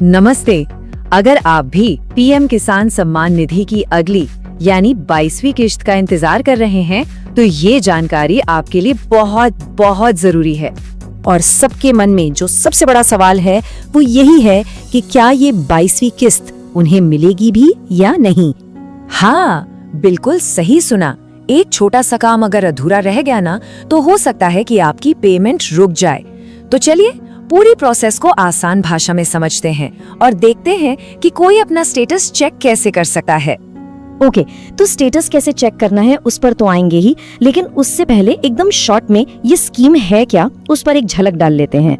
नमस्ते। अगर आप भी पीएम किसान सम्मान निधि की अगली यानी 22वीं किश्त का इंतजार कर रहे हैं तो ये जानकारी आपके लिए बहुत बहुत जरूरी है। और सबके मन में जो सबसे बड़ा सवाल है वो यही है कि क्या ये 22वीं किस्त उन्हें मिलेगी भी या नहीं। हाँ, बिल्कुल सही सुना। एक छोटा सा काम अगर अधूरा रह गया ना तो हो सकता है कि आपकी पेमेंट रुक जाए। तो चलिए पूरी प्रोसेस को आसान भाषा में समझते हैं और देखते हैं कि कोई अपना स्टेटस चेक कैसे कर सकता है। ओके, तो स्टेटस कैसे चेक करना है उस पर तो आएंगे ही, लेकिन उससे पहले एकदम शॉर्ट में ये स्कीम है क्या उस पर एक झलक डाल लेते हैं।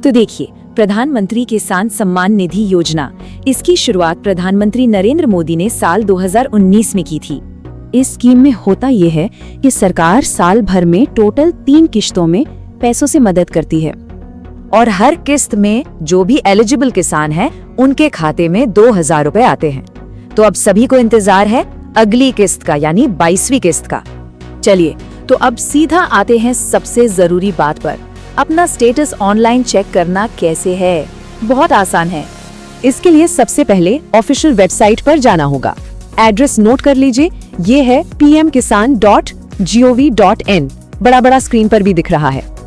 तो देखिए, प्रधानमंत्री किसान सम्मान निधि योजना, इसकी शुरुआत प्रधानमंत्री नरेंद्र मोदी ने साल 2019 में की थी। इस स्कीम में होता ये है कि सरकार साल भर में टोटल 3 किश्तों में पैसों से मदद करती है और हर किस्त में जो भी एलिजिबल किसान है उनके खाते में 2000 रुपए आते हैं। तो अब सभी को इंतजार है अगली किस्त का यानी 22वीं किस्त का। चलिए तो अब सीधा आते हैं सबसे जरूरी बात पर। अपना स्टेटस ऑनलाइन चेक करना कैसे है? बहुत आसान है। इसके लिए सबसे पहले ऑफिशियल वेबसाइट पर जाना होगा। एड्रेस नोट कर लीजिए, ये है pmkisan.gov.in। बड़ा स्क्रीन पर भी दिख रहा है।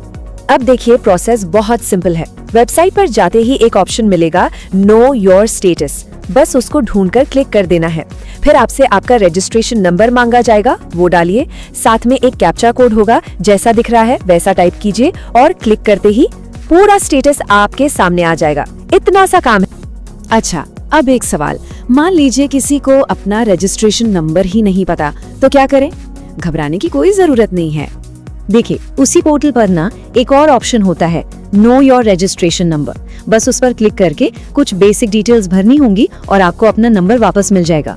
अब देखिए, प्रोसेस बहुत सिंपल है। वेबसाइट पर जाते ही एक ऑप्शन मिलेगा नो योर स्टेटस, बस उसको ढूंढकर क्लिक कर देना है। फिर आपसे आपका रजिस्ट्रेशन नंबर मांगा जाएगा, वो डालिए। साथ में एक कैप्चा कोड होगा, जैसा दिख रहा है वैसा टाइप कीजिए और क्लिक करते ही पूरा स्टेटस आपके सामने आ जाएगा। इतना सा काम है। अच्छा, अब एक सवाल, मान लीजिए किसी को अपना रजिस्ट्रेशन नंबर ही नहीं पता, तो क्या करें? घबराने की कोई जरूरत नहीं है। देखिए, उसी पोर्टल पर ना एक और ऑप्शन होता है नो योर रजिस्ट्रेशन नंबर। बस उस पर क्लिक करके कुछ बेसिक डिटेल्स भरनी होंगी और आपको अपना नंबर वापस मिल जाएगा।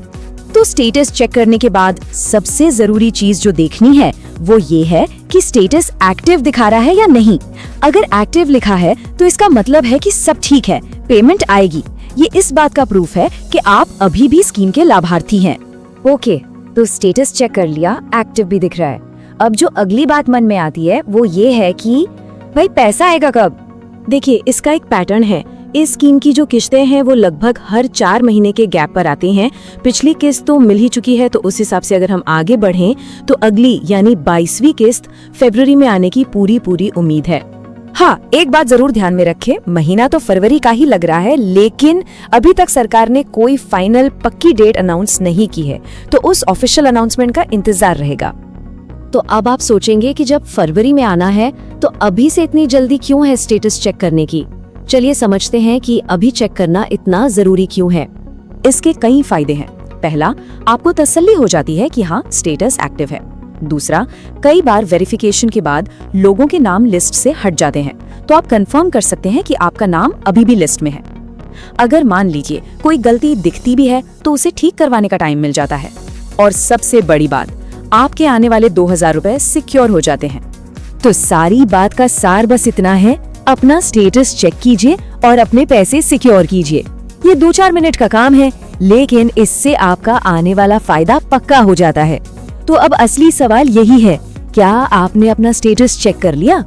तो स्टेटस चेक करने के बाद सबसे जरूरी चीज जो देखनी है वो ये है कि स्टेटस एक्टिव दिखा रहा है या नहीं। अगर एक्टिव लिखा है तो इसका मतलब है कि सब ठीक है, पेमेंट आएगी। ये इस बात का प्रूफ है कि आप अभी भी स्कीम के लाभार्थी हैं। ओके, तो स्टेटस चेक कर लिया, एक्टिव भी दिख रहा है। अब जो अगली बात मन में आती है वो ये है कि भाई पैसा आएगा कब? देखिए, इसका एक पैटर्न है। इस स्कीम की जो किश्तें हैं वो लगभग हर 4 महीने के गैप पर आती हैं। पिछली किस्त तो मिल ही चुकी है, तो उस हिसाब से अगर हम आगे बढ़ें तो अगली यानी 22वीं किस्त फरवरी में आने की पूरी उम्मीद है। हाँ, एक बात जरूर ध्यान में रखें, महीना तो फरवरी का ही लग रहा है, लेकिन अभी तक सरकार ने कोई फाइनल पक्की डेट अनाउंस नहीं की है, तो उस ऑफिशियल अनाउंसमेंट का इंतजार रहेगा। तो अब आप सोचेंगे कि जब फरवरी में आना है तो अभी से इतनी जल्दी क्यों है स्टेटस चेक करने की? चलिए समझते हैं कि अभी चेक करना इतना जरूरी क्यों है। इसके कई फायदे हैं। पहला, आपको तसल्ली हो जाती है कि हाँ, स्टेटस एक्टिव है। दूसरा, कई बार वेरिफिकेशन के बाद लोगों के नाम लिस्ट से हट जाते हैं, तो आप कंफर्म कर सकते हैं कि आपका नाम अभी भी लिस्ट में है। अगर मान लीजिए कोई गलती दिखती भी है तो उसे ठीक करवाने का टाइम मिल जाता है। और सबसे बड़ी बात, आपके आने वाले 2000 रुपए सिक्योर हो जाते हैं। तो सारी बात का सार बस इतना है, अपना स्टेटस चेक कीजिए और अपने पैसे सिक्योर कीजिए। ये 2-4 मिनट का काम है, लेकिन इससे आपका आने वाला फायदा पक्का हो जाता है। तो अब असली सवाल यही है, क्या आपने अपना स्टेटस चेक कर लिया?